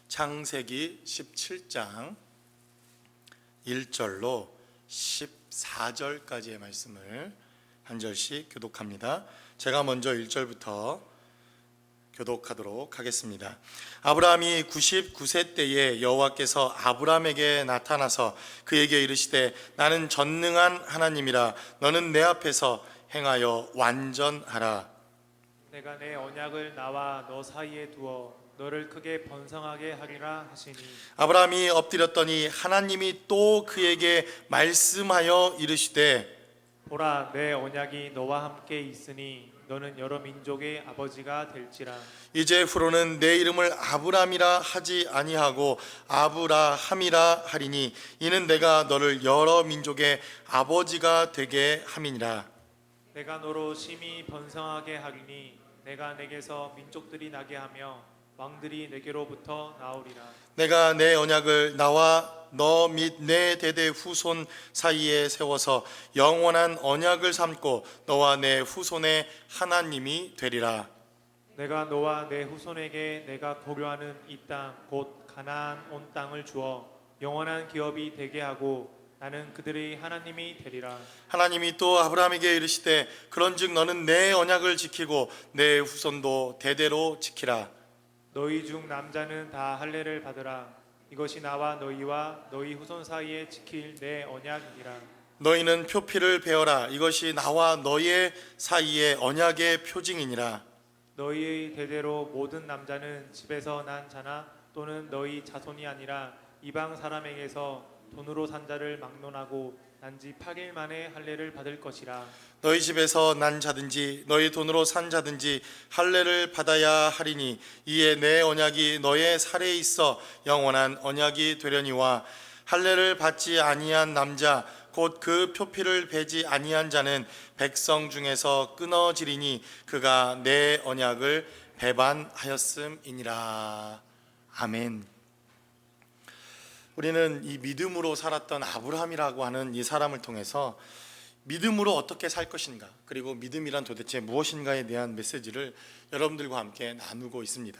창세기 17장 1절로 14절까지의 말씀을 한 절씩 교독합니다. 제가 먼저 1절부터 교독하도록 하겠습니다. 아브라함이 99세 때에 여호와께서 아브라함에게 나타나서 그에게 이르시되 나는 전능한 하나님이라 너는 내 앞에서 행하여 완전하라. 내가 내 언약을 나와 너 사이에 두어 너를 크게 번성하게 하리라 하시니 아브라함이 엎드렸더니 하나님이 또 그에게 말씀하여 이르시되 보라 내 언약이 너와 함께 있으니 너는 여러 민족의 아버지가 될지라. 이제 후로는 내 이름을 아브라함이라 하지 아니하고 아브라함이라 하리니 이는 내가 너를 여러 민족의 아버지가 되게 함이니라. 내가 너로 심히 번성하게 하리니 내가 내게서 민족들이 나게 하며 왕들이 내게로부터 나오리라. 내가 내 언약을 나와 너 및 내 대대 후손 사이에 세워서 영원한 언약을 삼고 너와 내 후손의 하나님이 되리라. 내가 너와 내 후손에게 내가 고려하는 이 땅 곧 가나안 온 땅을 주어 영원한 기업이 되게 하고 나는 그들의 하나님이 되리라. 하나님이 또 아브라함에게 이르시되 그런즉 너는 내 언약을 지키고 내 후손도 대대로 지키라. 너희 중 남자는 다 할례를 받으라. 이것이 나와 너희와 너희 후손 사이에 지킬 내 언약이라. 너희는 표피를 베어라. 이것이 나와 너희의 사이의 언약의 표징이니라. 너희의 대대로 모든 남자는 집에서 난 자나 또는 너희 자손이 아니라 이방 사람에게서 돈으로 산 자를 막론하고 난지 8일 만에 할례를 받을 것이라. 너희 집에서 난 자든지 너희 돈으로 산 자든지 할례를 받아야 하리니 이에 내 언약이 너의 살에 있어 영원한 언약이 되려니와 할례를 받지 아니한 남자 곧 그 표피를 베지 아니한 자는 백성 중에서 끊어지리니 그가 내 언약을 배반하였음이니라. 아멘. 우리는 이 믿음으로 살았던 아브라함이라고 하는 이 사람을 통해서 믿음으로 어떻게 살 것인가, 그리고 믿음이란 도대체 무엇인가에 대한 메시지를 여러분들과 함께 나누고 있습니다.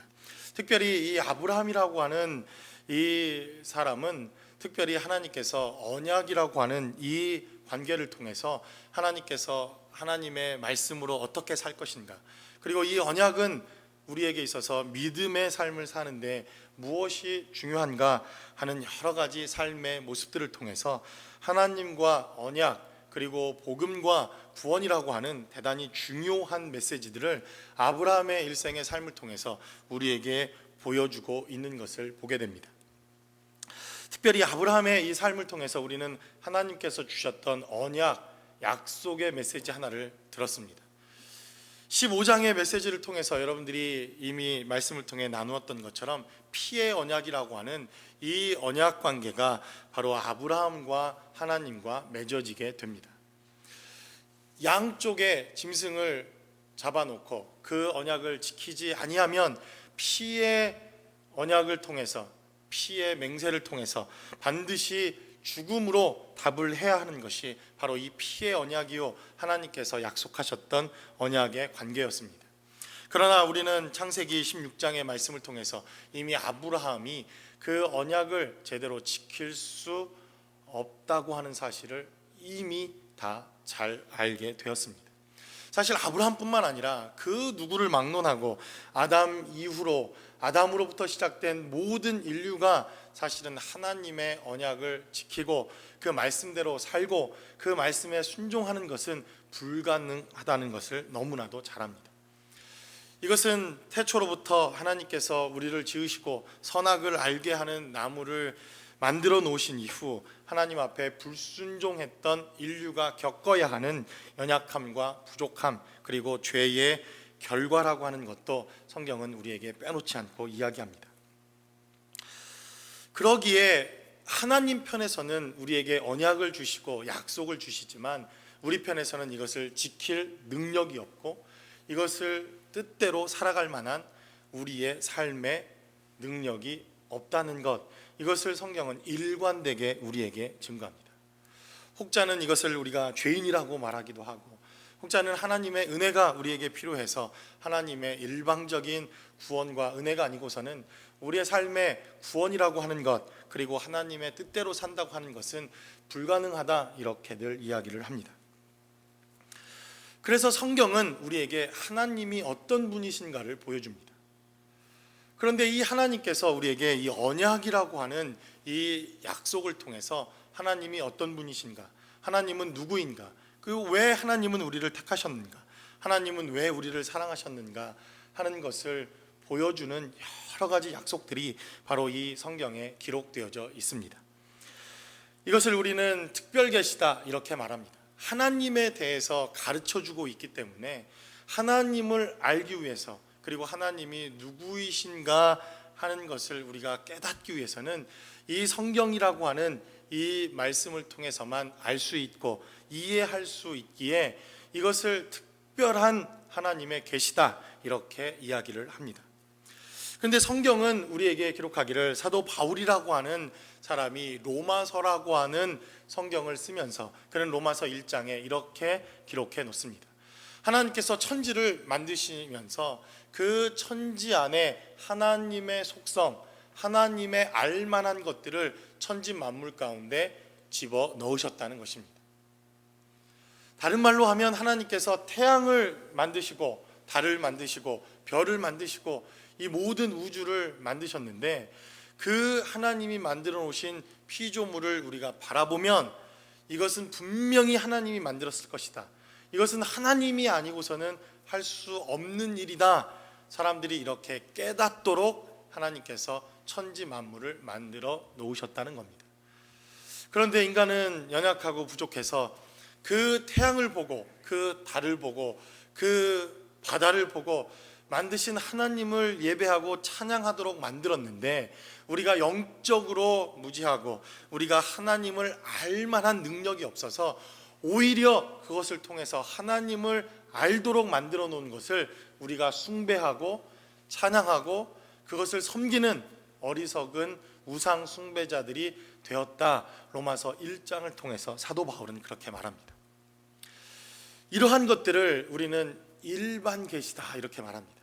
특별히 이 아브라함이라고 하는 이 사람은 특별히 하나님께서 언약이라고 하는 이 관계를 통해서 하나님께서 하나님의 말씀으로 어떻게 살 것인가, 그리고 이 언약은 우리에게 있어서 믿음의 삶을 사는데 무엇이 중요한가 하는 여러 가지 삶의 모습들을 통해서 하나님과 언약 그리고 복음과 구원이라고 하는 대단히 중요한 메시지들을 아브라함의 일생의 삶을 통해서 우리에게 보여주고 있는 것을 보게 됩니다. 특별히 아브라함의 이 삶을 통해서 우리는 하나님께서 주셨던 언약, 약속의 메시지 하나를 들었습니다. 15장의 메시지를 통해서 여러분들이 이미 말씀을 통해 나누었던 것처럼 피의 언약이라고 하는 이 언약 관계가 바로 아브라함과 하나님과 맺어지게 됩니다. 양쪽의 짐승을 잡아놓고 그 언약을 지키지 아니하면 피의 언약을 통해서, 피의 맹세를 통해서 반드시 죽음으로 답을 해야 하는 것이 바로 이 피의 언약이요 하나님께서 약속하셨던 언약의 관계였습니다. 그러나 우리는 창세기 16장의 말씀을 통해서 이미 아브라함이 그 언약을 제대로 지킬 수 없다고 하는 사실을 이미 다 잘 알게 되었습니다. 사실 아브라함뿐만 아니라 그 누구를 막론하고 아담으로부터 시작된 모든 인류가 사실은 하나님의 언약을 지키고 그 말씀대로 살고 그 말씀에 순종하는 것은 불가능하다는 것을 너무나도 잘 압니다. 이것은 태초로부터 하나님께서 우리를 지으시고 선악을 알게 하는 나무를 만들어 놓으신 이후 하나님 앞에 불순종했던 인류가 겪어야 하는 연약함과 부족함 그리고 죄의 결과라고 하는 것도 성경은 우리에게 빼놓지 않고 이야기합니다. 그러기에 하나님 편에서는 우리에게 언약을 주시고 약속을 주시지만 우리 편에서는 이것을 지킬 능력이 없고 이것을 뜻대로 살아갈 만한 우리의 삶의 능력이 없다는 것, 이것을 성경은 일관되게 우리에게 증거합니다. 혹자는 이것을 우리가 죄인이라고 말하기도 하고 혹자는 하나님의 은혜가 우리에게 필요해서 하나님의 일방적인 구원과 은혜가 아니고서는 우리의 삶의 구원이라고 하는 것, 그리고 하나님의 뜻대로 산다고 하는 것은 불가능하다, 이렇게 늘 이야기를 합니다. 그래서 성경은 우리에게 하나님이 어떤 분이신가를 보여줍니다. 그런데 이 하나님께서 우리에게 이 언약이라고 하는 이 약속을 통해서 하나님이 어떤 분이신가, 하나님은 누구인가, 그리고 왜 하나님은 우리를 택하셨는가, 하나님은 왜 우리를 사랑하셨는가 하는 것을 보여주는 여러 가지 약속들이 바로 이 성경에 기록되어져 있습니다. 이것을 우리는 특별 계시다 이렇게 말합니다. 하나님에 대해서 가르쳐주고 있기 때문에 하나님을 알기 위해서, 그리고 하나님이 누구이신가 하는 것을 우리가 깨닫기 위해서는 이 성경이라고 하는 이 말씀을 통해서만 알 수 있고 이해할 수 있기에 이것을 특별한 하나님의 계시다 이렇게 이야기를 합니다. 그런데 성경은 우리에게 기록하기를 사도 바울이라고 하는 사람이 로마서라고 하는 성경을 쓰면서 그는 로마서 1장에 이렇게 기록해 놓습니다. 하나님께서 천지를 만드시면서 그 천지 안에 하나님의 속성, 하나님의 알만한 것들을 천지 만물 가운데 집어 넣으셨다는 것입니다. 다른 말로 하면 하나님께서 태양을 만드시고 달을 만드시고 별을 만드시고 이 모든 우주를 만드셨는데 그 하나님이 만들어 놓으신 피조물을 우리가 바라보면 이것은 분명히 하나님이 만들었을 것이다, 이것은 하나님이 아니고서는 할 수 없는 일이다, 사람들이 이렇게 깨닫도록 하나님께서 천지 만물을 만들어 놓으셨다는 겁니다. 그런데 인간은 연약하고 부족해서 그 태양을 보고 그 달을 보고 그 바다를 보고 만드신 하나님을 예배하고 찬양하도록 만들었는데 우리가 영적으로 무지하고 우리가 하나님을 알만한 능력이 없어서 오히려 그것을 통해서 하나님을 알도록 만들어 놓은 것을 우리가 숭배하고 찬양하고 그것을 섬기는 어리석은 우상 숭배자들이 되었다, 로마서 1장을 통해서 사도 바울은 그렇게 말합니다. 이러한 것들을 우리는 일반 계시다 이렇게 말합니다.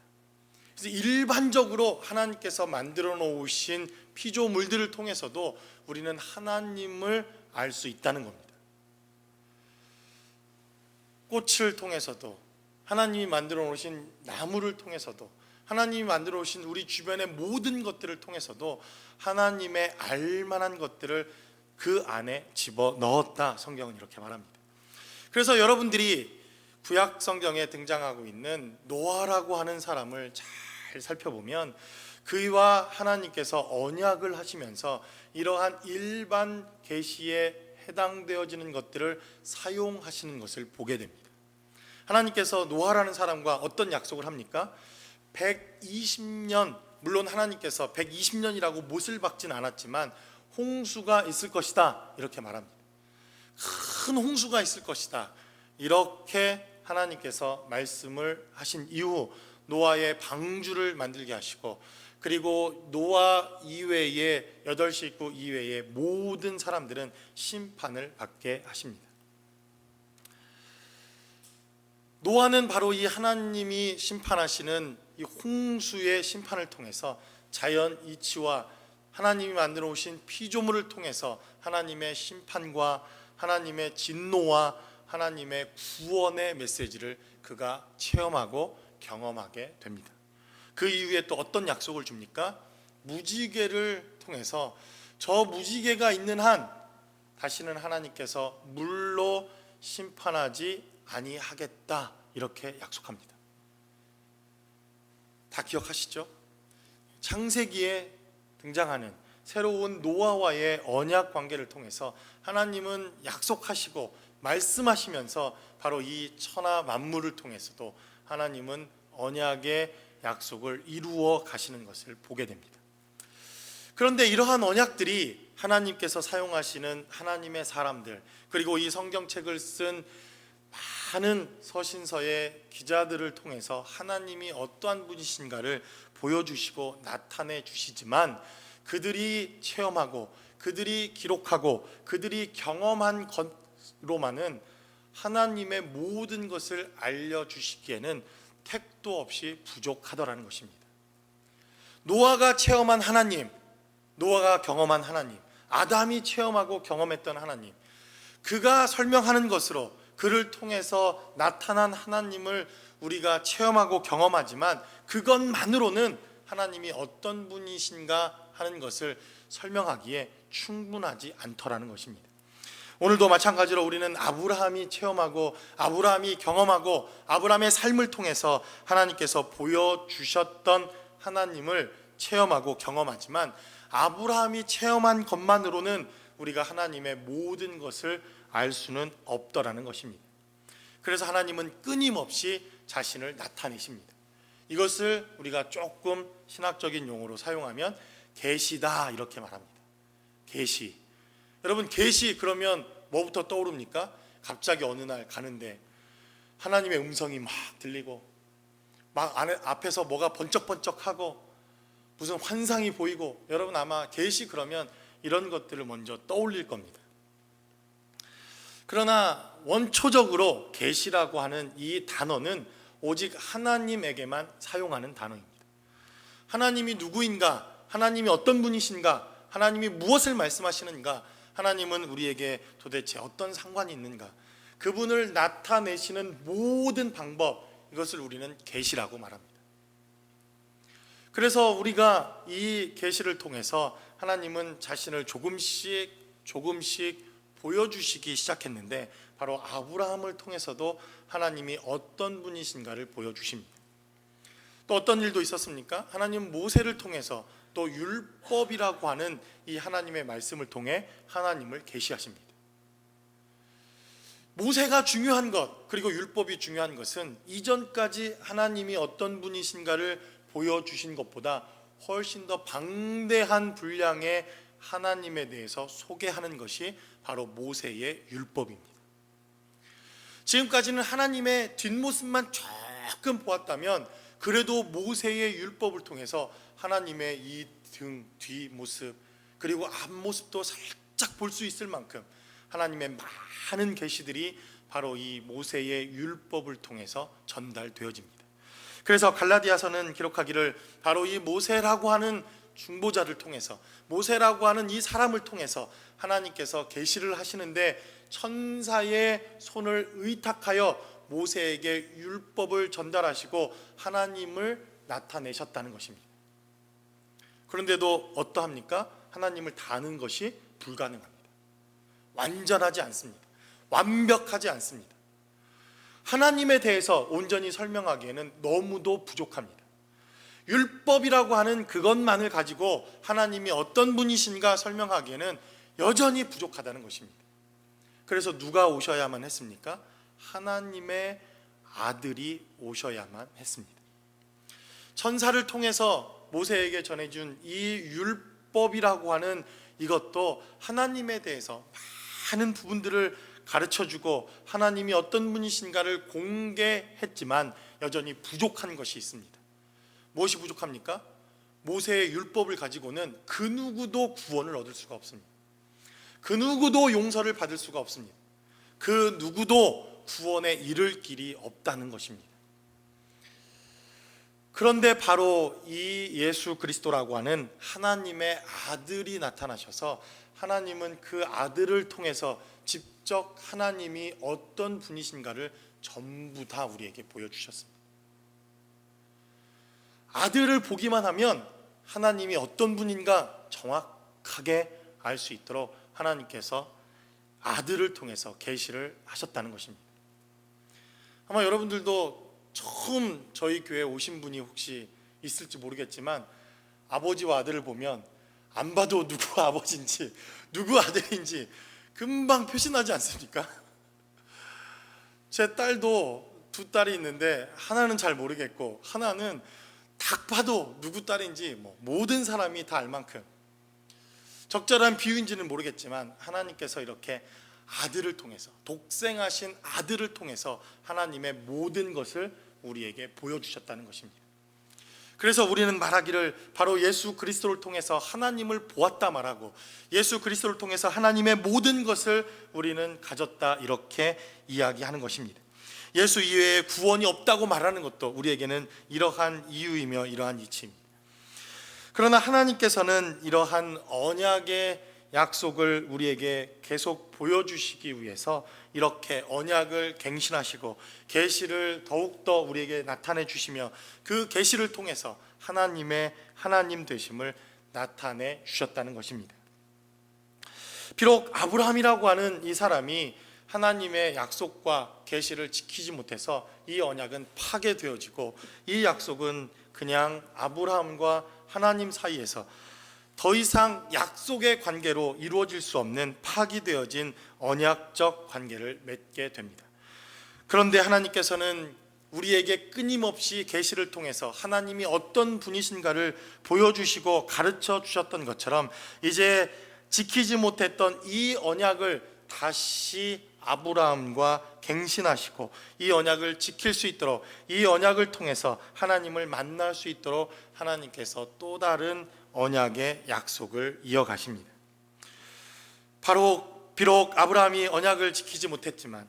그래서 일반적으로 하나님께서 만들어 놓으신 피조물들을 통해서도 우리는 하나님을 알 수 있다는 겁니다. 꽃을 통해서도, 하나님이 만들어 놓으신 나무를 통해서도, 하나님이 만들어 놓으신 우리 주변의 모든 것들을 통해서도 하나님의 알만한 것들을 그 안에 집어 넣었다, 성경은 이렇게 말합니다. 그래서 여러분들이 구약 성경에 등장하고 있는 노아라고 하는 사람을 잘 살펴보면 그와 하나님께서 언약을 하시면서 이러한 일반 계시에 해당되어지는 것들을 사용하시는 것을 보게 됩니다. 하나님께서 노아라는 사람과 어떤 약속을 합니까? 120년, 물론 하나님께서 120년이라고 못을 박진 않았지만 홍수가 있을 것이다 이렇게 말합니다. 큰 홍수가 있을 것이다 이렇게 하나님께서 말씀을 하신 이후 노아의 방주를 만들게 하시고, 그리고 노아 이외의 8 식구 이외의 모든 사람들은 심판을 받게 하십니다. 노아는 바로 이 하나님이 심판하시는 이 홍수의 심판을 통해서 자연 이치와 하나님이 만들어 오신 피조물을 통해서 하나님의 심판과 하나님의 진노와 하나님의 구원의 메시지를 그가 체험하고 경험하게 됩니다. 그 이후에 또 어떤 약속을 줍니까? 무지개를 통해서 저 무지개가 있는 한 다시는 하나님께서 물로 심판하지 아니하겠다 이렇게 약속합니다. 다 기억하시죠? 창세기에 등장하는 새로운 노아와의 언약 관계를 통해서 하나님은 약속하시고 말씀하시면서 바로 이 천하 만물을 통해서도 하나님은 언약의 약속을 이루어 가시는 것을 보게 됩니다. 그런데 이러한 언약들이 하나님께서 사용하시는 하나님의 사람들, 그리고 이 성경책을 쓴 많은 서신서의 기자들을 통해서 하나님이 어떠한 분이신가를 보여주시고 나타내 주시지만 그들이 체험하고 그들이 기록하고 그들이 경험한 것로만은 하나님의 모든 것을 알려주시기에는 택도 없이 부족하더라는 것입니다. 노아가 체험한 하나님, 노아가 경험한 하나님, 아담이 체험하고 경험했던 하나님, 그가 설명하는 것으로 그를 통해서 나타난 하나님을 우리가 체험하고 경험하지만 그것만으로는 하나님이 어떤 분이신가 하는 것을 설명하기에 충분하지 않더라는 것입니다. 오늘도 마찬가지로 우리는 아브라함이 체험하고 아브라함이 경험하고 아브라함의 삶을 통해서 하나님께서 보여주셨던 하나님을 체험하고 경험하지만 아브라함이 체험한 것만으로는 우리가 하나님의 모든 것을 알 수는 없더라는 것입니다. 그래서 하나님은 끊임없이 자신을 나타내십니다. 이것을 우리가 조금 신학적인 용어로 사용하면 계시다 이렇게 말합니다. 계시. 여러분, 계시 그러면 뭐부터 떠오릅니까? 갑자기 어느 날 가는데 하나님의 음성이 막 들리고 막 앞에서 뭐가 번쩍번쩍하고 무슨 환상이 보이고, 여러분 아마 계시 그러면 이런 것들을 먼저 떠올릴 겁니다. 그러나 원초적으로 계시라고 하는 이 단어는 오직 하나님에게만 사용하는 단어입니다. 하나님이 누구인가, 하나님이 어떤 분이신가, 하나님이 무엇을 말씀하시는가, 하나님은 우리에게 도대체 어떤 상관이 있는가, 그분을 나타내시는 모든 방법, 이것을 우리는 계시라고 말합니다. 그래서 우리가 이 계시를 통해서 하나님은 자신을 조금씩 보여주시기 시작했는데, 바로 아브라함을 통해서도 하나님이 어떤 분이신가를 보여주십니다. 또 어떤 일도 있었습니까? 하나님은 모세를 통해서 또 율법이라고 하는 이 하나님의 말씀을 통해 하나님을 계시하십니다. 모세가 중요한 것, 그리고 율법이 중요한 것은 이전까지 하나님이 어떤 분이신가를 보여주신 것보다 훨씬 더 방대한 분량의 하나님에 대해서 소개하는 것이 바로 모세의 율법입니다. 지금까지는 하나님의 뒷모습만 조금 보았다면 그래도 모세의 율법을 통해서 하나님의 이 등, 뒷모습, 그리고 앞모습도 살짝 볼 수 있을 만큼 하나님의 많은 계시들이 바로 이 모세의 율법을 통해서 전달되어집니다. 그래서 갈라디아서는 기록하기를 바로 이 모세라고 하는 중보자를 통해서, 모세라고 하는 이 사람을 통해서 하나님께서 계시를 하시는데 천사의 손을 의탁하여 모세에게 율법을 전달하시고 하나님을 나타내셨다는 것입니다. 그런데도 어떠합니까? 하나님을 다 아는 것이 불가능합니다. 완전하지 않습니다. 완벽하지 않습니다. 하나님에 대해서 온전히 설명하기에는 너무도 부족합니다. 율법이라고 하는 그것만을 가지고 하나님이 어떤 분이신가 설명하기에는 여전히 부족하다는 것입니다. 그래서 누가 오셔야만 했습니까? 하나님의 아들이 오셔야만 했습니다. 천사를 통해서 모세에게 전해준 이 율법이라고 하는 이것도 하나님에 대해서 많은 부분들을 가르쳐주고 하나님이 어떤 분이신가를 공개했지만 여전히 부족한 것이 있습니다. 무엇이 부족합니까? 모세의 율법을 가지고는 그 누구도 구원을 얻을 수가 없습니다. 그 누구도 용서를 받을 수가 없습니다. 그 누구도 구원에 이를 길이 없다는 것입니다. 그런데 바로 이 예수 그리스도라고 하는 하나님의 아들이 나타나셔서 하나님은 그 아들을 통해서 직접 하나님이 어떤 분이신가를 전부 다 우리에게 보여주셨습니다. 아들을 보기만 하면 하나님이 어떤 분인가 정확하게 알 수 있도록 하나님께서 아들을 통해서 계시를 하셨다는 것입니다. 아마 여러분들도 처음 저희 교회에 오신 분이 혹시 있을지 모르겠지만 아버지와 아들을 보면 안 봐도 누구 아버지인지 누구 아들인지 금방 표시나지 않습니까? 제 딸도 두 딸이 있는데 하나는 잘 모르겠고 하나는 딱 봐도 누구 딸인지 모든 사람이 다 알 만큼, 적절한 비유인지는 모르겠지만 하나님께서 이렇게 아들을 통해서, 독생하신 아들을 통해서 하나님의 모든 것을 우리에게 보여주셨다는 것입니다. 그래서 우리는 말하기를 바로 예수 그리스도를 통해서 하나님을 보았다 말하고 예수 그리스도를 통해서 하나님의 모든 것을 우리는 가졌다 이렇게 이야기하는 것입니다. 예수 이외에 구원이 없다고 말하는 것도 우리에게는 이러한 이유이며 이러한 이치입니다. 그러나 하나님께서는 이러한 언약의 약속을 우리에게 계속 보여주시기 위해서 이렇게 언약을 갱신하시고 계시를 더욱더 우리에게 나타내 주시며 그 계시를 통해서 하나님의 하나님 되심을 나타내 주셨다는 것입니다. 비록 아브라함이라고 하는 이 사람이 하나님의 약속과 계시를 지키지 못해서 이 언약은 파괴되어지고 이 약속은 그냥 아브라함과 하나님 사이에서 더 이상 약속의 관계로 이루어질 수 없는 파기되어진 언약적 관계를 맺게 됩니다. 그런데 하나님께서는 우리에게 끊임없이 계시를 통해서 하나님이 어떤 분이신가를 보여주시고 가르쳐 주셨던 것처럼 이제 지키지 못했던 이 언약을 다시 아브라함과 갱신하시고 이 언약을 지킬 수 있도록 이 언약을 통해서 하나님을 만날 수 있도록 하나님께서 또 다른 언약의 약속을 이어가십니다. 비록 아브라함이 언약을 지키지 못했지만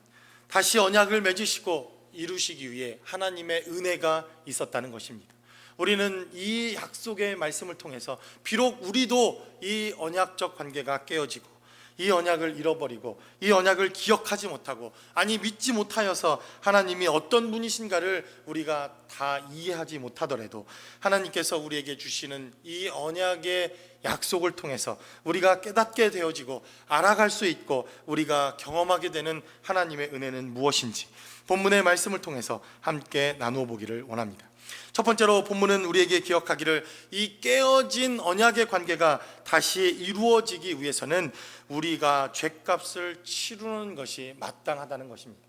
다시 언약을 맺으시고 이루시기 위해 하나님의 은혜가 있었다는 것입니다. 우리는 이 약속의 말씀을 통해서 비록 우리도 이 언약적 관계가 깨어지고 이 언약을 잃어버리고 이 언약을 기억하지 못하고 아니 믿지 못하여서 하나님이 어떤 분이신가를 우리가 다 이해하지 못하더라도 하나님께서 우리에게 주시는 이 언약의 약속을 통해서 우리가 깨닫게 되어지고 알아갈 수 있고 우리가 경험하게 되는 하나님의 은혜는 무엇인지 본문의 말씀을 통해서 함께 나누어 보기를 원합니다. 첫 번째로 본문은 우리에게 기억하기를 이 깨어진 언약의 관계가 다시 이루어지기 위해서는 우리가 죄값을 치르는 것이 마땅하다는 것입니다.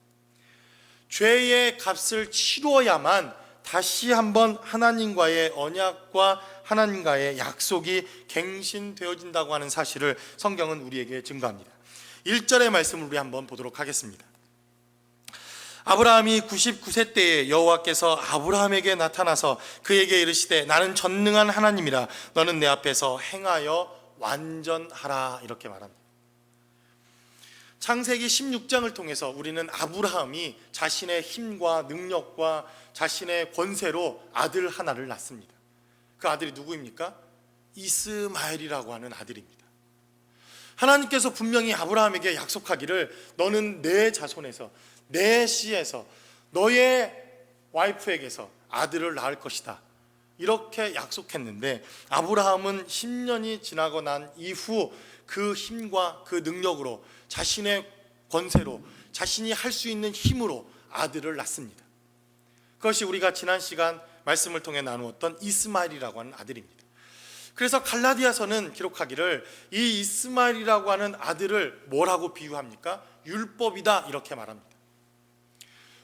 죄의 값을 치루어야만 다시 한번 하나님과의 언약과 하나님과의 약속이 갱신되어진다고 하는 사실을 성경은 우리에게 증거합니다. 1절의 말씀을 우리 한번 보도록 하겠습니다. 아브라함이 99세 때에 여호와께서 아브라함에게 나타나서 그에게 이르시되 나는 전능한 하나님이라 너는 내 앞에서 행하여 완전하라 이렇게 말합니다. 창세기 16장을 통해서 우리는 아브라함이 자신의 힘과 능력과 자신의 권세로 아들 하나를 낳습니다. 그 아들이 누구입니까? 이스마엘이라고 하는 아들입니다. 하나님께서 분명히 아브라함에게 약속하기를 너는 내 자손에서 내 씨에서 너의 와이프에게서 아들을 낳을 것이다 이렇게 약속했는데 아브라함은 10년이 지나고 난 이후 그 힘과 그 능력으로 자신의 권세로 자신이 할 수 있는 힘으로 아들을 낳습니다. 그것이 우리가 지난 시간 말씀을 통해 나누었던 이스마엘이라고 하는 아들입니다. 그래서 갈라디아서는 기록하기를 이 이스마엘이라고 하는 아들을 뭐라고 비유합니까? 율법이다 이렇게 말합니다.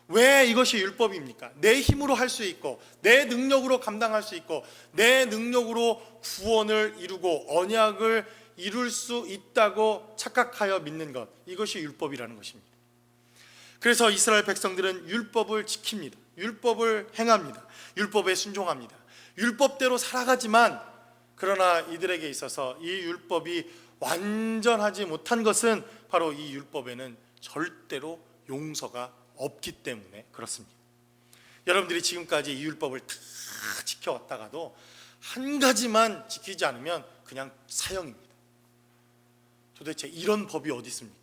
왜 이것이 율법입니까? 내 힘으로 할 수 있고 내 능력으로 감당할 수 있고 내 능력으로 구원을 이루고 언약을 이룰 수 있다고 착각하여 믿는 것, 이것이 율법이라는 것입니다. 그래서 이스라엘 백성들은 율법을 지킵니다. 율법을 행합니다. 율법에 순종합니다. 율법대로 살아가지만 그러나 이들에게 있어서 이 율법이 완전하지 못한 것은 바로 이 율법에는 절대로 용서가 없기 때문에 그렇습니다. 여러분들이 지금까지 이 율법을 다 지켜왔다가도 한 가지만 지키지 않으면 그냥 사형입니다. 도대체 이런 법이 어디 있습니까?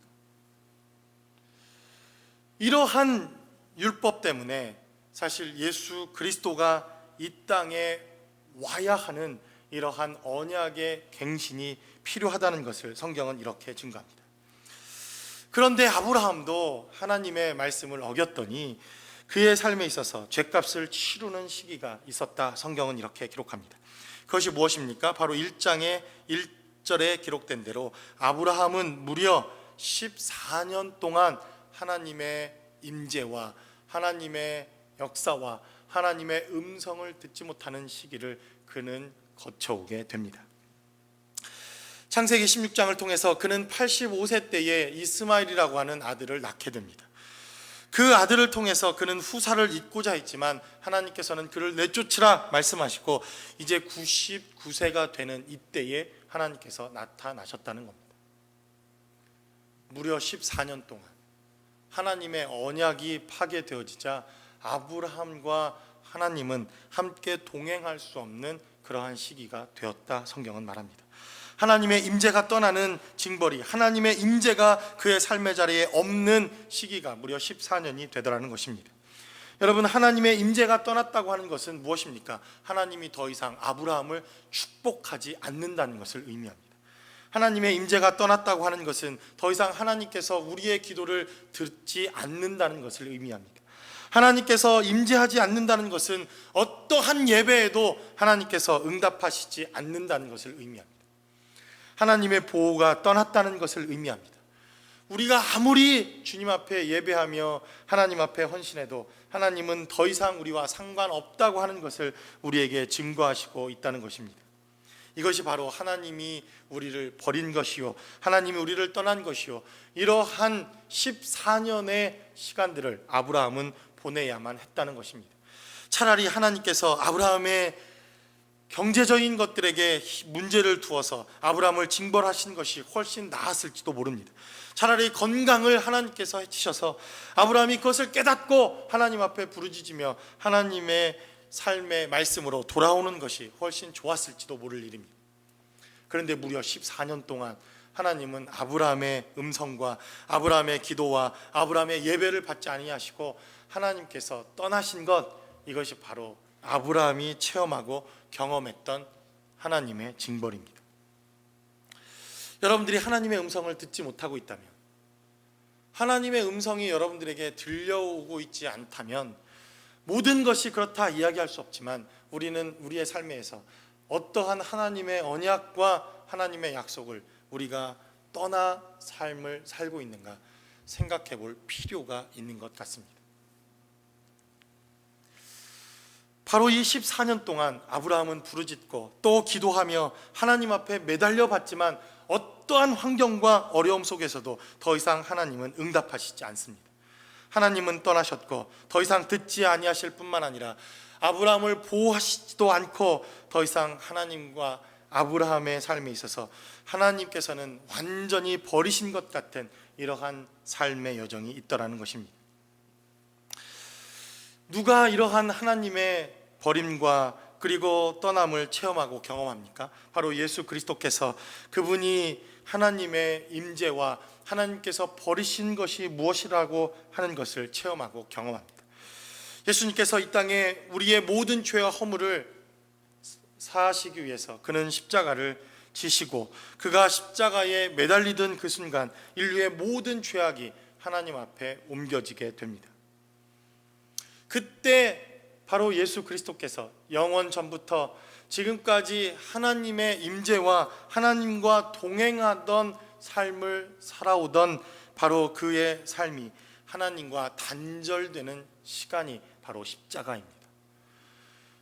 이러한 율법 때문에 사실 예수 그리스도가 이 땅에 와야 하는 이러한 언약의 갱신이 필요하다는 것을 성경은 이렇게 증거합니다. 그런데 아브라함도 하나님의 말씀을 어겼더니 그의 삶에 있어서 죄값을 치르는 시기가 있었다. 성경은 이렇게 기록합니다. 그것이 무엇입니까? 바로 1장의 1절에 기록된 대로 아브라함은 무려 14년 동안 하나님의 임재와 하나님의 역사와 하나님의 음성을 듣지 못하는 시기를 그는 거쳐오게 됩니다. 창세기 16장을 통해서 그는 85세 때에 이스마엘이라고 하는 아들을 낳게 됩니다. 그 아들을 통해서 그는 후사를 잇고자 했지만 하나님께서는 그를 내쫓으라 말씀하시고 이제 99세가 되는 이때에 하나님께서 나타나셨다는 겁니다. 무려 14년 동안 하나님의 언약이 파괴되어지자 아브라함과 하나님은 함께 동행할 수 없는 그러한 시기가 되었다, 성경은 말합니다. 하나님의 임재가 떠나는 징벌이, 하나님의 임재가 그의 삶의 자리에 없는 시기가 무려 14년이 되더라는 것입니다. 여러분, 하나님의 임재가 떠났다고 하는 것은 무엇입니까? 하나님이 더 이상 아브라함을 축복하지 않는다는 것을 의미합니다. 하나님의 임재가 떠났다고 하는 것은 더 이상 하나님께서 우리의 기도를 듣지 않는다는 것을 의미합니다. 하나님께서 임재하지 않는다는 것은 어떠한 예배에도 하나님께서 응답하시지 않는다는 것을 의미합니다. 하나님의 보호가 떠났다는 것을 의미합니다. 우리가 아무리 주님 앞에 예배하며 하나님 앞에 헌신해도 하나님은 더 이상 우리와 상관없다고 하는 것을 우리에게 증거하시고 있다는 것입니다. 이것이 바로 하나님이 우리를 버린 것이요, 하나님이 우리를 떠난 것이요, 이러한 14년의 시간들을 아브라함은 보내야만 했다는 것입니다. 차라리 하나님께서 아브라함의 경제적인 것들에게 문제를 두어서 아브라함을 징벌하신 것이 훨씬 나았을지도 모릅니다. 차라리 건강을 하나님께서 해치셔서 아브라함이 그것을 깨닫고 하나님 앞에 부르짖으며 하나님의 삶의 말씀으로 돌아오는 것이 훨씬 좋았을지도 모를 일입니다. 그런데 무려 14년 동안 하나님은 아브라함의 음성과 아브라함의 기도와 아브라함의 예배를 받지 아니하시고 하나님께서 떠나신 것, 이것이 바로 아브라함이 체험하고 경험했던 하나님의 징벌입니다. 여러분들이 하나님의 음성을 듣지 못하고 있다면, 하나님의 음성이 여러분들에게 들려오고 있지 않다면, 모든 것이 그렇다 이야기할 수 없지만 우리는 우리의 삶에서 어떠한 하나님의 언약과 하나님의 약속을 우리가 떠나 삶을 살고 있는가 생각해 볼 필요가 있는 것 같습니다. 바로 이 14년 동안 아브라함은 부르짖고 또 기도하며 하나님 앞에 매달려 봤지만 어떠한 환경과 어려움 속에서도 더 이상 하나님은 응답하시지 않습니다. 하나님은 떠나셨고 더 이상 듣지 아니하실 뿐만 아니라 아브라함을 보호하시지도 않고 더 이상 하나님과 아브라함의 삶에 있어서 하나님께서는 완전히 버리신 것 같은 이러한 삶의 여정이 있더라는 것입니다. 누가 이러한 하나님의 버림과 그리고 떠남을 체험하고 경험합니까? 바로 예수 그리스도께서, 그분이 하나님의 임재와 하나님께서 버리신 것이 무엇이라고 하는 것을 체험하고 경험합니다. 예수님께서 이 땅에 우리의 모든 죄와 허물을 사하시기 위해서 그는 십자가를 지시고 그가 십자가에 매달리던 그 순간 인류의 모든 죄악이 하나님 앞에 옮겨지게 됩니다. 그때 바로 예수 그리스도께서 영원 전부터 지금까지 하나님의 임재와 하나님과 동행하던 삶을 살아오던 바로 그의 삶이 하나님과 단절되는 시간이 바로 십자가입니다.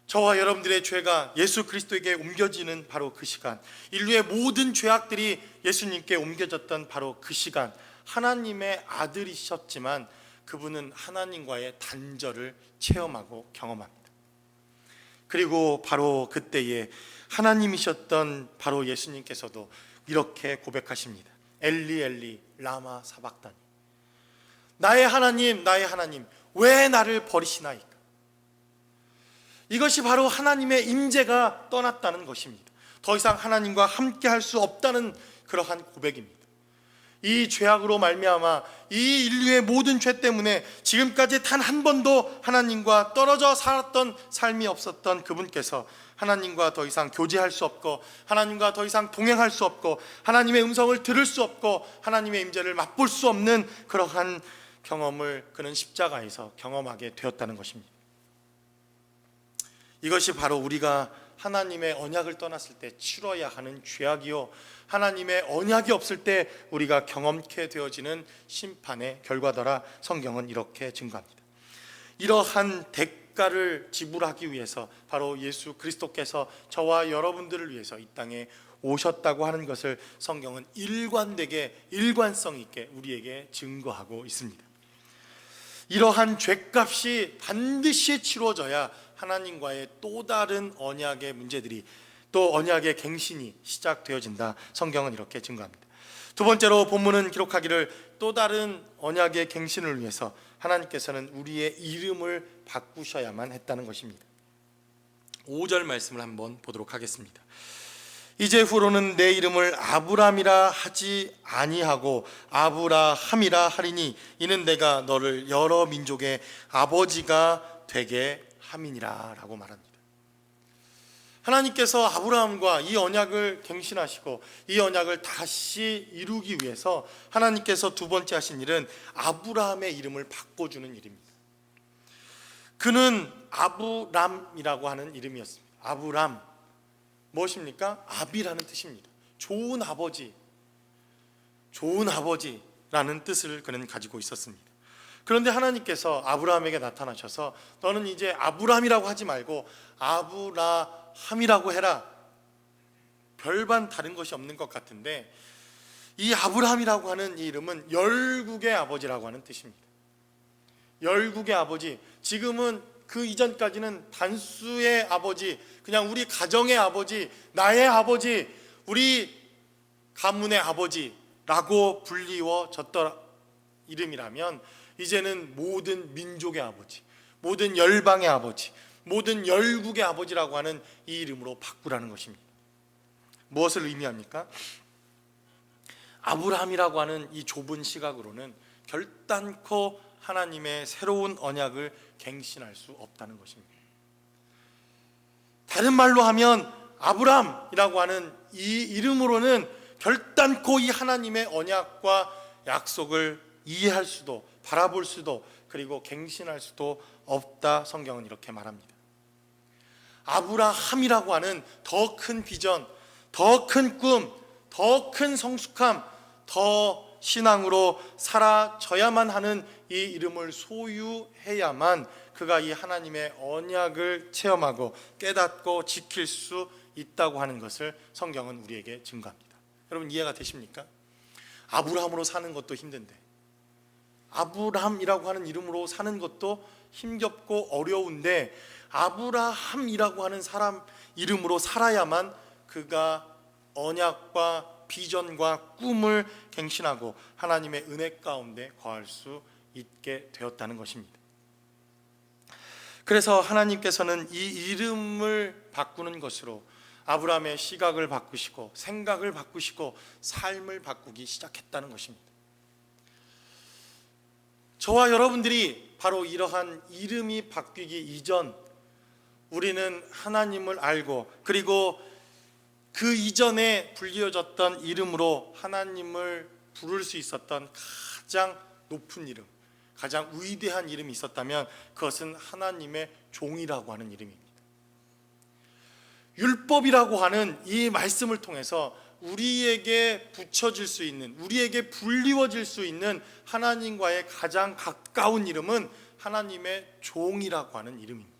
저와 여러분들의 죄가 예수 그리스도에게 옮겨지는 바로 그 시간, 인류의 모든 죄악들이 예수님께 옮겨졌던 바로 그 시간, 하나님의 아들이셨지만 그분은 하나님과의 단절을 체험하고 경험합니다. 그리고 바로 그때에 하나님이셨던 바로 예수님께서도 이렇게 고백하십니다. 엘리 엘리 라마 사박다니, 나의 하나님 나의 하나님 왜 나를 버리시나이까. 이것이 바로 하나님의 임재가 떠났다는 것입니다. 더 이상 하나님과 함께 할 수 없다는 그러한 고백입니다. 이 죄악으로 말미암아 이 인류의 모든 죄 때문에 지금까지 단 한 번도 하나님과 떨어져 살았던 삶이 없었던 그분께서 하나님과 더 이상 교제할 수 없고 하나님과 더 이상 동행할 수 없고 하나님의 음성을 들을 수 없고 하나님의 임재를 맛볼 수 없는 그러한 경험을 그는 십자가에서 경험하게 되었다는 것입니다. 이것이 바로 우리가 하나님의 언약을 떠났을 때 치러야 하는 죄악이요, 하나님의 언약이 없을 때 우리가 경험케 되어지는 심판의 결과더라 성경은 이렇게 증거합니다. 이러한 대가를 지불하기 위해서 바로 예수 그리스도께서 저와 여러분들을 위해서 이 땅에 오셨다고 하는 것을 성경은 일관되게 일관성 있게 우리에게 증거하고 있습니다. 이러한 죄값이 반드시 치러져야 하나님과의 또 다른 언약의 문제들이, 또 언약의 갱신이 시작되어진다. 성경은 이렇게 증거합니다. 두 번째로 본문은 기록하기를 또 다른 언약의 갱신을 위해서 하나님께서는 우리의 이름을 바꾸셔야만 했다는 것입니다. 5절 말씀을 한번 보도록 하겠습니다. 이제후로는 내 이름을 아브람이라 하지 아니하고 아브라함이라 하리니 이는 내가 너를 여러 민족의 아버지가 되게 함이니라 라고 말합니다. 하나님께서 아브라함과 이 언약을 갱신하시고 이 언약을 다시 이루기 위해서 하나님께서 두 번째 하신 일은 아브라함의 이름을 바꿔주는 일입니다. 그는 아브람이라고 하는 이름이었습니다. 아브람, 무엇입니까? 아비라는 뜻입니다. 좋은 아버지, 좋은 아버지라는 뜻을 그는 가지고 있었습니다. 그런데 하나님께서 아브라함에게 나타나셔서 너는 이제 아브람이라고 하지 말고 아브라함이라고 해라. 별반 다른 것이 없는 것 같은데 이 아브라함이라고 하는 이 이름은 열국의 아버지라고 하는 뜻입니다. 열국의 아버지, 지금은 그 이전까지는 단수의 아버지, 그냥 우리 가정의 아버지, 나의 아버지, 우리 가문의 아버지라고 불리워졌던 이름이라면 이제는 모든 민족의 아버지, 모든 열방의 아버지, 모든 열국의 아버지라고 하는 이 이름으로 바꾸라는 것입니다. 무엇을 의미합니까? 아브라함이라고 하는 이 좁은 시각으로는 결단코 하나님의 새로운 언약을 갱신할 수 없다는 것입니다. 다른 말로 하면 아브람이라고 하는 이 이름으로는 결단코 이 하나님의 언약과 약속을 이해할 수도, 바라볼 수도, 그리고 갱신할 수도 없다. 성경은 이렇게 말합니다. 아브라함이라고 하는 더 큰 비전, 더 큰 꿈, 더 큰 성숙함, 더 신앙으로 살아져야만 하는 이 이름을 소유해야만 그가 이 하나님의 언약을 체험하고 깨닫고 지킬 수 있다고 하는 것을 성경은 우리에게 증거합니다. 여러분 이해가 되십니까? 아브라함으로 사는 것도 힘든데, 아브라함이라고 하는 이름으로 사는 것도 힘겹고 어려운데, 아브라함이라고 하는 사람 이름으로 살아야만 그가 언약과 비전과 꿈을 갱신하고 하나님의 은혜 가운데 거할 수 있게 되었다는 것입니다. 그래서 하나님께서는 이 이름을 바꾸는 것으로 아브라함의 시각을 바꾸시고 생각을 바꾸시고 삶을 바꾸기 시작했다는 것입니다. 저와 여러분들이 바로 이러한 이름이 바뀌기 이전 우리는 하나님을 알고, 그리고 그 이전에 불리어졌던 이름으로 하나님을 부를 수 있었던 가장 높은 이름, 가장 위대한 이름이 있었다면 그것은 하나님의 종이라고 하는 이름입니다. 율법이라고 하는 이 말씀을 통해서 우리에게 붙여질 수 있는, 우리에게 불리워질 수 있는 하나님과의 가장 가까운 이름은 하나님의 종이라고 하는 이름입니다.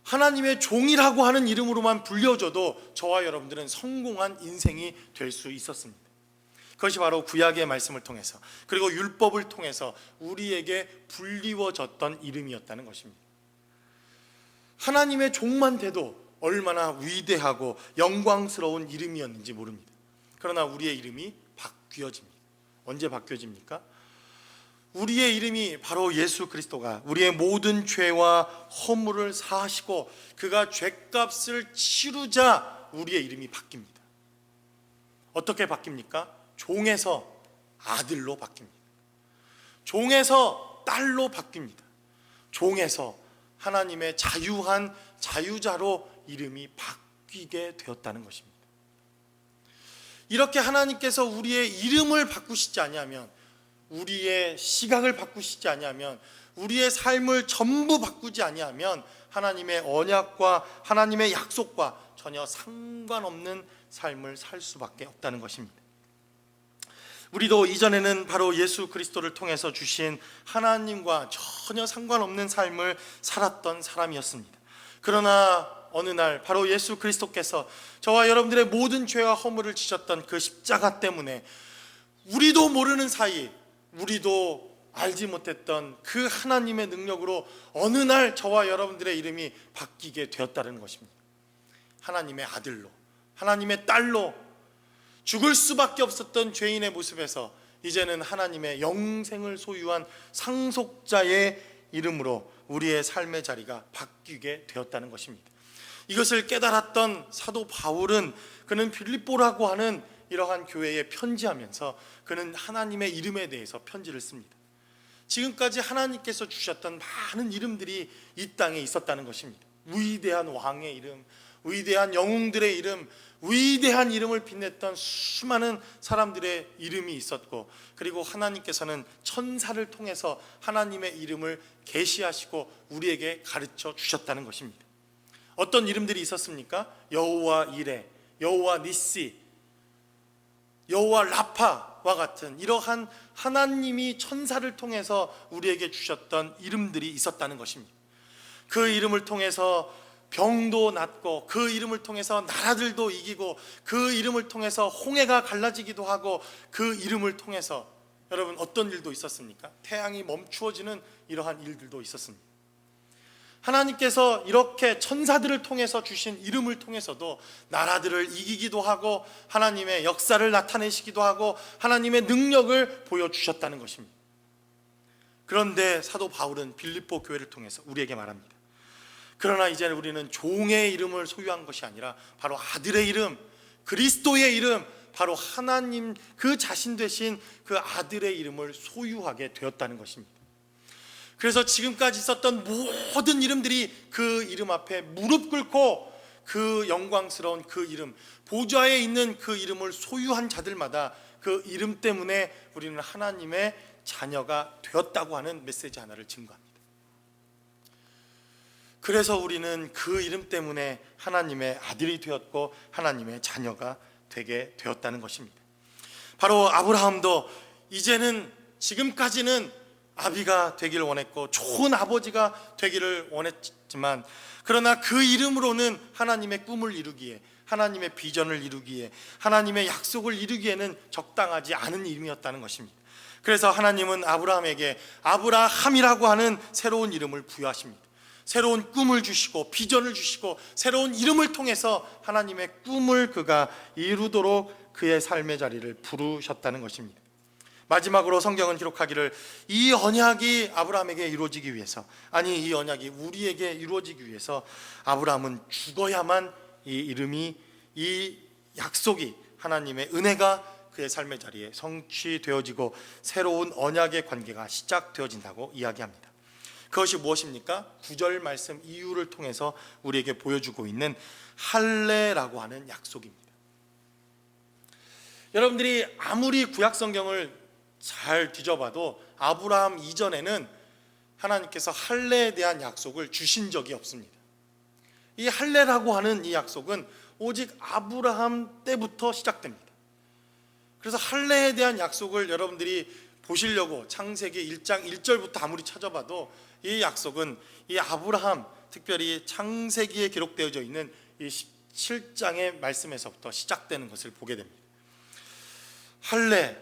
하나님의 종이라고 하는 이름으로만 불려줘도 저와 여러분들은 성공한 인생이 될 수 있었습니다. 그것이 바로 구약의 말씀을 통해서, 그리고 율법을 통해서 우리에게 불리워졌던 이름이었다는 것입니다. 하나님의 종만 돼도 얼마나 위대하고 영광스러운 이름이었는지 모릅니다. 그러나 우리의 이름이 바뀌어집니다. 언제 바뀌어집니까? 우리의 이름이 바로 예수 그리스도가 우리의 모든 죄와 허물을 사하시고 그가 죄값을 치르자 우리의 이름이 바뀝니다. 어떻게 바뀝니까? 종에서 아들로 바뀝니다. 종에서 딸로 바뀝니다. 종에서 하나님의 자유한 자유자로 이름이 바뀌게 되었다는 것입니다. 이렇게 하나님께서 우리의 이름을 바꾸시지 아니하면, 우리의 시각을 바꾸시지 아니하면, 우리의 삶을 전부 바꾸지 아니하면 하나님의 언약과 하나님의 약속과 전혀 상관없는 삶을 살 수밖에 없다는 것입니다. 우리도 이전에는 바로 예수 그리스도를 통해서 주신 하나님과 전혀 상관없는 삶을 살았던 사람이었습니다. 그러나 어느 날 바로 예수 그리스도께서 저와 여러분들의 모든 죄와 허물을 지셨던 그 십자가 때문에 우리도 모르는 사이, 우리도 알지 못했던 그 하나님의 능력으로 어느 날 저와 여러분들의 이름이 바뀌게 되었다는 것입니다. 하나님의 아들로, 하나님의 딸로 죽을 수밖에 없었던 죄인의 모습에서 이제는 하나님의 영생을 소유한 상속자의 이름으로 우리의 삶의 자리가 바뀌게 되었다는 것입니다. 이것을 깨달았던 사도 바울은 그는 빌립보라고 하는 이러한 교회에 편지하면서 그는 하나님의 이름에 대해서 편지를 씁니다. 지금까지 하나님께서 주셨던 많은 이름들이 이 땅에 있었다는 것입니다. 위대한 왕의 이름, 위대한 영웅들의 이름, 위대한 이름을 빛냈던 수많은 사람들의 이름이 있었고, 그리고 하나님께서는 천사를 통해서 하나님의 이름을 계시하시고 우리에게 가르쳐 주셨다는 것입니다. 어떤 이름들이 있었습니까? 여호와 이레, 여호와 니시, 여호와 라파와 같은 이러한 하나님이 천사를 통해서 우리에게 주셨던 이름들이 있었다는 것입니다. 그 이름을 통해서 병도 낫고, 그 이름을 통해서 나라들도 이기고, 그 이름을 통해서 홍해가 갈라지기도 하고, 그 이름을 통해서 여러분 어떤 일도 있었습니까? 태양이 멈추어지는 이러한 일들도 있었습니다. 하나님께서 이렇게 천사들을 통해서 주신 이름을 통해서도 나라들을 이기기도 하고, 하나님의 역사를 나타내시기도 하고, 하나님의 능력을 보여주셨다는 것입니다. 그런데 사도 바울은 빌립보 교회를 통해서 우리에게 말합니다. 그러나 이제 우리는 종의 이름을 소유한 것이 아니라 바로 아들의 이름, 그리스도의 이름, 바로 하나님 그 자신 되신 그 아들의 이름을 소유하게 되었다는 것입니다. 그래서 지금까지 있었던 모든 이름들이 그 이름 앞에 무릎 꿇고 그 영광스러운 그 이름, 보좌에 있는 그 이름을 소유한 자들마다 그 이름 때문에 우리는 하나님의 자녀가 되었다고 하는 메시지 하나를 증거합니다. 그래서 우리는 그 이름 때문에 하나님의 아들이 되었고 하나님의 자녀가 되게 되었다는 것입니다. 바로 아브라함도 이제는, 지금까지는 아비가 되기를 원했고 좋은 아버지가 되기를 원했지만, 그러나 그 이름으로는 하나님의 꿈을 이루기에, 하나님의 비전을 이루기에, 하나님의 약속을 이루기에는 적당하지 않은 이름이었다는 것입니다. 그래서 하나님은 아브라함에게 아브라함이라고 하는 새로운 이름을 부여하십니다. 새로운 꿈을 주시고 비전을 주시고 새로운 이름을 통해서 하나님의 꿈을 그가 이루도록 그의 삶의 자리를 부르셨다는 것입니다. 마지막으로 성경은 기록하기를 이 언약이 아브라함에게 이루어지기 위해서, 아니 이 언약이 우리에게 이루어지기 위해서 아브라함은 죽어야만 이 이름이, 이 약속이, 하나님의 은혜가 그의 삶의 자리에 성취되어지고 새로운 언약의 관계가 시작되어진다고 이야기합니다. 그것이 무엇입니까? 9절 말씀 이유를 통해서 우리에게 보여주고 있는 할례라고 하는 약속입니다. 여러분들이 아무리 구약 성경을 잘 뒤져봐도 아브라함 이전에는 하나님께서 할례에 대한 약속을 주신 적이 없습니다. 이 할례라고 하는 이 약속은 오직 아브라함 때부터 시작됩니다. 그래서 할례에 대한 약속을 여러분들이 보시려고 창세기 1장 1절부터 아무리 찾아봐도 이 약속은 이 아브라함, 특별히 창세기에 기록되어져 있는 이 17장의 말씀에서부터 시작되는 것을 보게 됩니다. 할례,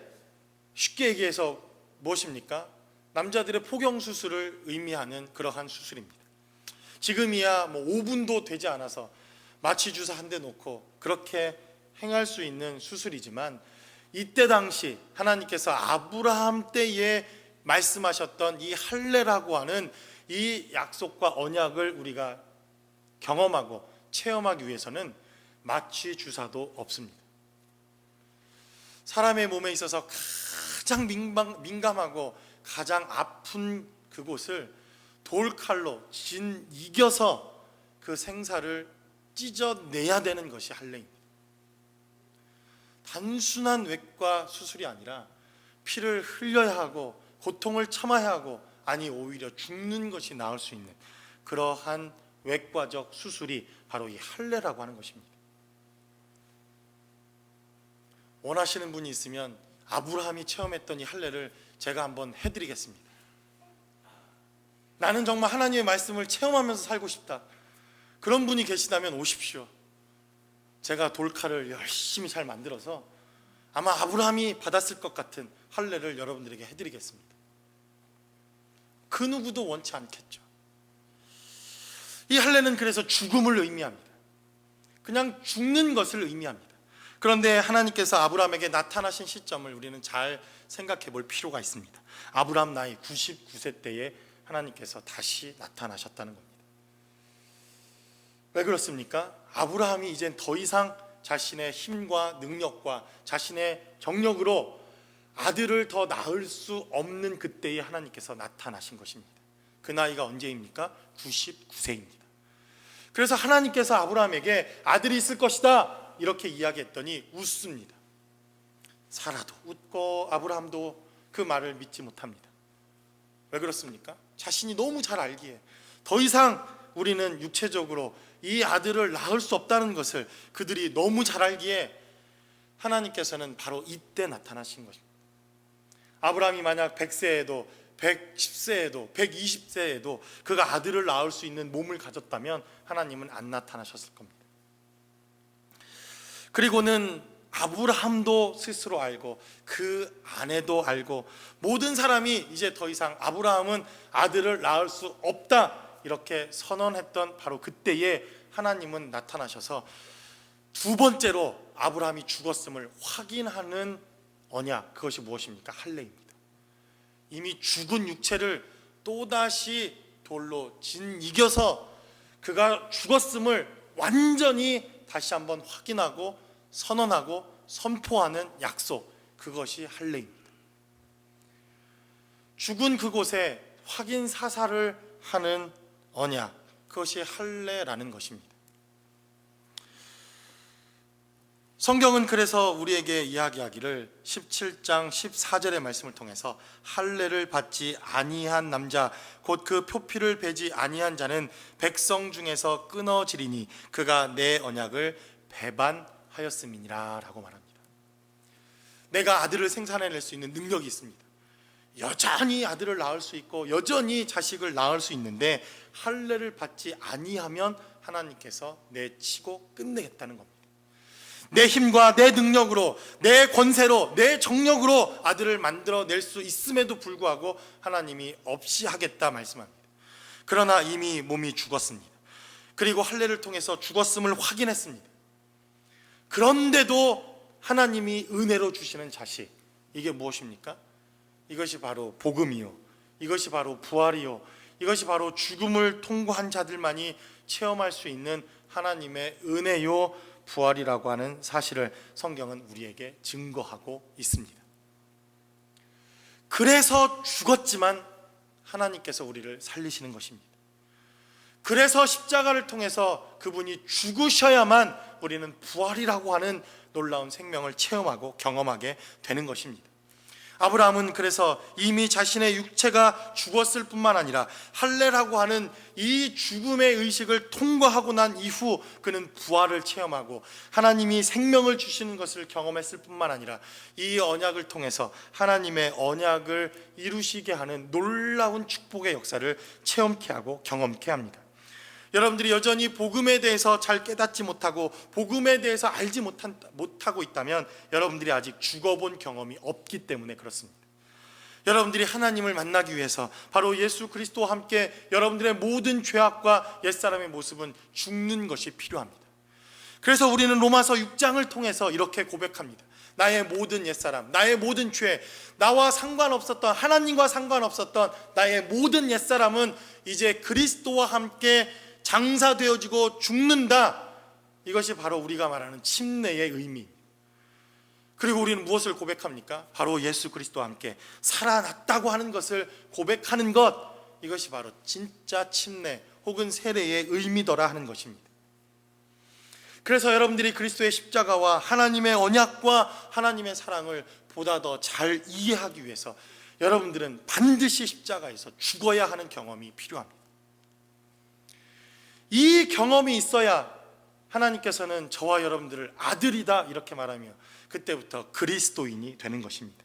쉽게 얘기해서 무엇입니까? 남자들의 포경 수술을 의미하는 그러한 수술입니다. 지금이야 5분도 되지 않아서 마취 주사 한 대 놓고 그렇게 행할 수 있는 수술이지만, 이때 당시 하나님께서 아브라함 때에 말씀하셨던 이 할례라고 하는 이 약속과 언약을 우리가 경험하고 체험하기 위해서는 마취 주사도 없습니다. 사람의 몸에 있어서 가장 민감하고 가장 아픈 그곳을 돌칼로 이겨서 그 생사를 찢어내야 되는 것이 할례입니다. 단순한 외과 수술이 아니라 피를 흘려야 하고 고통을 참아야 하고, 아니 오히려 죽는 것이 나을 수 있는 그러한 외과적 수술이 바로 이 할례라고 하는 것입니다. 원하시는 분이 있으면 아브라함이 체험했던 이 할례를 제가 한번 해드리겠습니다. 나는 정말 하나님의 말씀을 체험하면서 살고 싶다, 그런 분이 계시다면 오십시오. 제가 돌칼을 열심히 잘 만들어서 아마 아브라함이 받았을 것 같은 할례를 여러분들에게 해드리겠습니다. 그 누구도 원치 않겠죠. 이 할례는 그래서 죽음을 의미합니다. 그냥 죽는 것을 의미합니다. 그런데 하나님께서 아브라함에게 나타나신 시점을 우리는 잘 생각해 볼 필요가 있습니다. 아브라함 나이 99세 때에 하나님께서 다시 나타나셨다는 겁니다. 왜 그렇습니까? 아브라함이 이젠 더 이상 자신의 힘과 능력과 자신의 경력으로 아들을 더 낳을 수 없는 그때에 하나님께서 나타나신 것입니다. 그 나이가 언제입니까? 99세입니다. 그래서 하나님께서 아브라함에게 아들이 있을 것이다 이렇게 이야기했더니 웃습니다. 사라도 웃고 아브라함도 그 말을 믿지 못합니다. 왜 그렇습니까? 자신이 너무 잘 알기에 더 이상 우리는 육체적으로 이 아들을 낳을 수 없다는 것을 그들이 너무 잘 알기에 하나님께서는 바로 이때 나타나신 것입니다. 아브라함이 만약 100세에도 110세에도 120세에도 그가 아들을 낳을 수 있는 몸을 가졌다면 하나님은 안 나타나셨을 겁니다. 그리고는 아브라함도 스스로 알고 그 아내도 알고 모든 사람이 이제 더 이상 아브라함은 아들을 낳을 수 없다 이렇게 선언했던 바로 그때에 하나님은 나타나셔서 두 번째로 아브라함이 죽었음을 확인하는 언약, 그것이 무엇입니까? 할례입니다. 이미 죽은 육체를 또다시 돌로 이겨서 그가 죽었음을 완전히 다시 한번 확인하고 선언하고 선포하는 약속, 그것이 할례입니다. 죽은 그곳에 확인 사살을 하는 언약, 그것이 할례라는 것입니다. 성경은 그래서 우리에게 이야기하기를 17장 14절의 말씀을 통해서 할례를 받지 아니한 남자 곧 그 표피를 베지 아니한 자는 백성 중에서 끊어지리니 그가 내 언약을 배반하였음이니라 라고 말합니다. 내가 아들을 생산해낼 수 있는 능력이 있습니다. 여전히 아들을 낳을 수 있고 여전히 자식을 낳을 수 있는데 할례를 받지 아니하면 하나님께서 내치고 끝내겠다는 겁니다. 내 힘과 내 능력으로 내 권세로 내 정력으로 아들을 만들어낼 수 있음에도 불구하고 하나님이 없이 하겠다 말씀합니다. 그러나 이미 몸이 죽었습니다. 그리고 할례를 통해서 죽었음을 확인했습니다. 그런데도 하나님이 은혜로 주시는 자식, 이게 무엇입니까? 이것이 바로 복음이요, 이것이 바로 부활이요, 이것이 바로 죽음을 통과한 자들만이 체험할 수 있는 하나님의 은혜요 부활이라고 하는 사실을 성경은 우리에게 증거하고 있습니다. 그래서 죽었지만 하나님께서 우리를 살리시는 것입니다. 그래서 십자가를 통해서 그분이 죽으셔야만 우리는 부활이라고 하는 놀라운 생명을 체험하고 경험하게 되는 것입니다. 아브라함은 그래서 이미 자신의 육체가 죽었을 뿐만 아니라 할례라고 하는 이 죽음의 의식을 통과하고 난 이후 그는 부활을 체험하고 하나님이 생명을 주시는 것을 경험했을 뿐만 아니라 이 언약을 통해서 하나님의 언약을 이루시게 하는 놀라운 축복의 역사를 체험케 하고 경험케 합니다. 여러분들이 여전히 복음에 대해서 잘 깨닫지 못하고 복음에 대해서 알지 못하고 있다면 여러분들이 아직 죽어본 경험이 없기 때문에 그렇습니다. 여러분들이 하나님을 만나기 위해서 바로 예수 그리스도와 함께 여러분들의 모든 죄악과 옛사람의 모습은 죽는 것이 필요합니다. 그래서 우리는 로마서 6장을 통해서 이렇게 고백합니다. 나의 모든 옛사람, 나의 모든 죄, 나와 상관없었던, 하나님과 상관없었던 나의 모든 옛사람은 이제 그리스도와 함께 장사되어지고 죽는다. 이것이 바로 우리가 말하는 침례의 의미. 그리고 우리는 무엇을 고백합니까? 바로 예수 그리스도와 함께 살아났다고 하는 것을 고백하는 것, 이것이 바로 진짜 침례 혹은 세례의 의미더라 하는 것입니다. 그래서 여러분들이 그리스도의 십자가와 하나님의 언약과 하나님의 사랑을 보다 더 잘 이해하기 위해서 여러분들은 반드시 십자가에서 죽어야 하는 경험이 필요합니다. 이 경험이 있어야 하나님께서는 저와 여러분들을 아들이다 이렇게 말하며 그때부터 그리스도인이 되는 것입니다.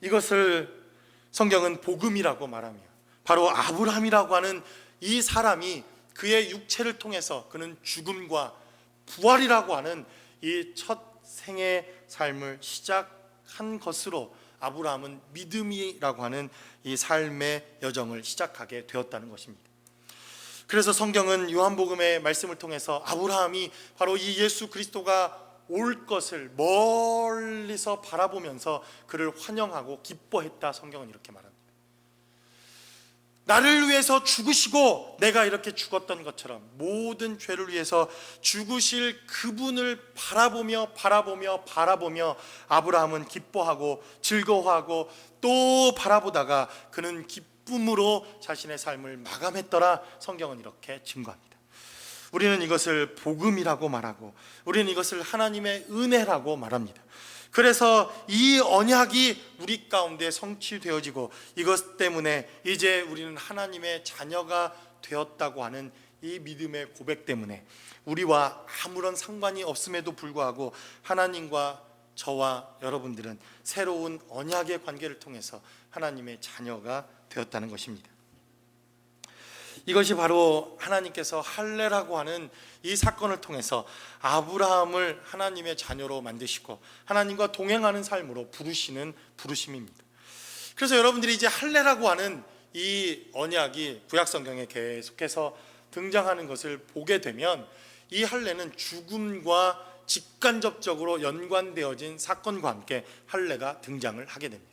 이것을 성경은 복음이라고 말하며 바로 아브라함이라고 하는 이 사람이 그의 육체를 통해서 그는 죽음과 부활이라고 하는 이 첫 생의 삶을 시작한 것으로 아브라함은 믿음이라고 하는 이 삶의 여정을 시작하게 되었다는 것입니다. 그래서 성경은 요한복음의 말씀을 통해서 아브라함이 바로 이 예수 그리스도가 올 것을 멀리서 바라보면서 그를 환영하고 기뻐했다, 성경은 이렇게 말합니다. 나를 위해서 죽으시고 내가 이렇게 죽었던 것처럼 모든 죄를 위해서 죽으실 그분을 바라보며 아브라함은 기뻐하고 즐거워하고 또 바라보다가 그는 기쁨으로 자신의 삶을 마감했더라, 성경은 이렇게 증거합니다. 우리는 이것을 복음이라고 말하고 우리는 이것을 하나님의 은혜라고 말합니다. 그래서 이 언약이 우리 가운데 성취되어지고 이것 때문에 이제 우리는 하나님의 자녀가 되었다고 하는 이 믿음의 고백 때문에 우리와 아무런 상관이 없음에도 불구하고 하나님과 저와 여러분들은 새로운 언약의 관계를 통해서 하나님의 자녀가 되었다는 것입니다. 이것이 바로 하나님께서 할례라고 하는 이 사건을 통해서 아브라함을 하나님의 자녀로 만드시고 하나님과 동행하는 삶으로 부르시는 부르심입니다. 그래서 여러분들이 이제 할례라고 하는 이 언약이 구약 성경에 계속해서 등장하는 것을 보게 되면 이 할례는 죽음과 직간접적으로 연관되어진 사건과 함께 할례가 등장을 하게 됩니다.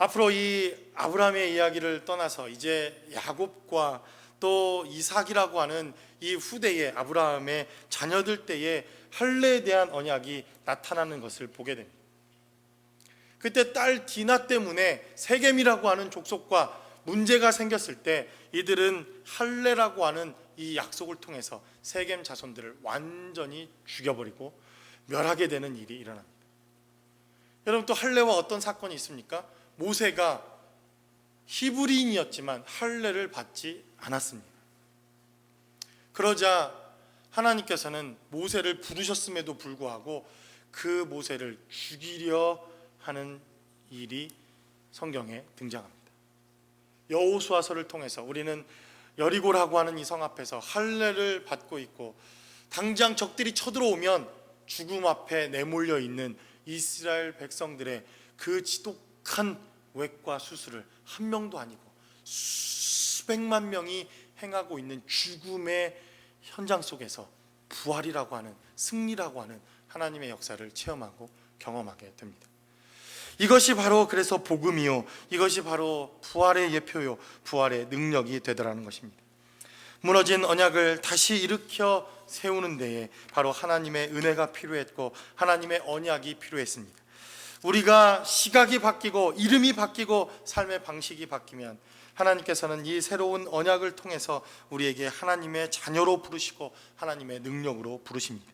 앞으로 이 아브라함의 이야기를 떠나서 이제 야곱과 또 이삭이라고 하는 이 후대의 아브라함의 자녀들 때에 할례에 대한 언약이 나타나는 것을 보게 됩니다. 그때 딸 디나 때문에 세겜이라고 하는 족속과 문제가 생겼을 때 이들은 할례라고 하는 이 약속을 통해서 세겜 자손들을 완전히 죽여버리고 멸하게 되는 일이 일어납니다. 여러분, 또 할례와 어떤 사건이 있습니까? 모세가 히브리인이었지만 할례를 받지 않았습니다. 그러자 하나님께서는 모세를 부르셨음에도 불구하고 그 모세를 죽이려 하는 일이 성경에 등장합니다. 여호수아서를 통해서 우리는 여리고라고 하는 이 성 앞에서 할례를 받고 있고 당장 적들이 쳐들어오면 죽음 앞에 내몰려 있는 이스라엘 백성들의 그 지독한 외과 수술을 한 명도 아니고 수백만 명이 행하고 있는 죽음의 현장 속에서 부활이라고 하는, 승리라고 하는 하나님의 역사를 체험하고 경험하게 됩니다. 이것이 바로 그래서 복음이요, 이것이 바로 부활의 예표요, 부활의 능력이 되더라는 것입니다. 무너진 언약을 다시 일으켜 세우는 데에 바로 하나님의 은혜가 필요했고 하나님의 언약이 필요했습니다. 우리가 시각이 바뀌고 이름이 바뀌고 삶의 방식이 바뀌면 하나님께서는 이 새로운 언약을 통해서 우리에게 하나님의 자녀로 부르시고 하나님의 능력으로 부르십니다.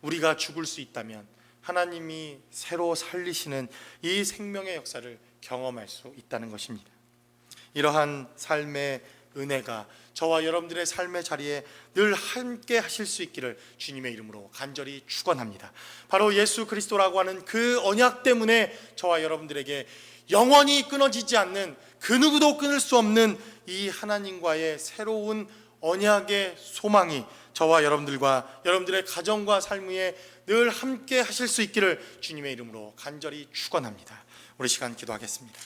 우리가 죽을 수 있다면 하나님이 새로 살리시는 이 생명의 역사를 경험할 수 있다는 것입니다. 이러한 삶의 은혜가 저와 여러분들의 삶의 자리에 늘 함께 하실 수 있기를 주님의 이름으로 간절히 축원합니다. 바로 예수 그리스도라고 하는 그 언약 때문에 저와 여러분들에게 영원히 끊어지지 않는, 그 누구도 끊을 수 없는 이 하나님과의 새로운 언약의 소망이 저와 여러분들과 여러분들의 가정과 삶 위에 늘 함께 하실 수 있기를 주님의 이름으로 간절히 축원합니다. 우리 시간 기도하겠습니다.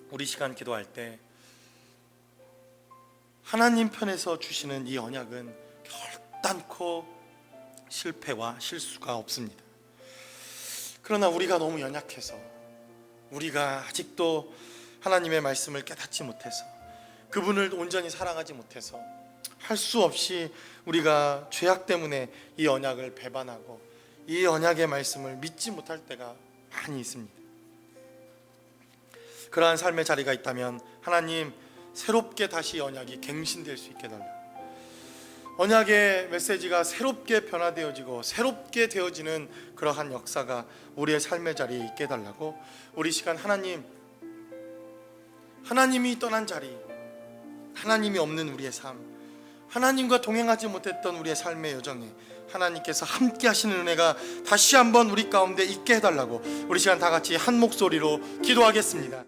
우리 시간 기도할 때 하나님 편에서 주시는 이 언약은 결단코 실패와 실수가 없습니다. 그러나 우리가 너무 연약해서, 우리가 아직도 하나님의 말씀을 깨닫지 못해서, 그분을 온전히 사랑하지 못해서 할 수 없이 우리가 죄악 때문에 이 언약을 배반하고 이 언약의 말씀을 믿지 못할 때가 많이 있습니다. 그러한 삶의 자리가 있다면 하나님, 새롭게 다시 언약이 갱신될 수 있게 달라. 언약의 메시지가 새롭게 변화되어지고 새롭게 되어지는 그러한 역사가 우리의 삶의 자리에 있게 달라고, 우리 시간 하나님이 떠난 자리, 하나님이 없는 우리의 삶, 하나님과 동행하지 못했던 우리의 삶의 여정에 하나님께서 함께 하시는 은혜가 다시 한번 우리 가운데 있게 해달라고 우리 시간 다 같이 한 목소리로 기도하겠습니다.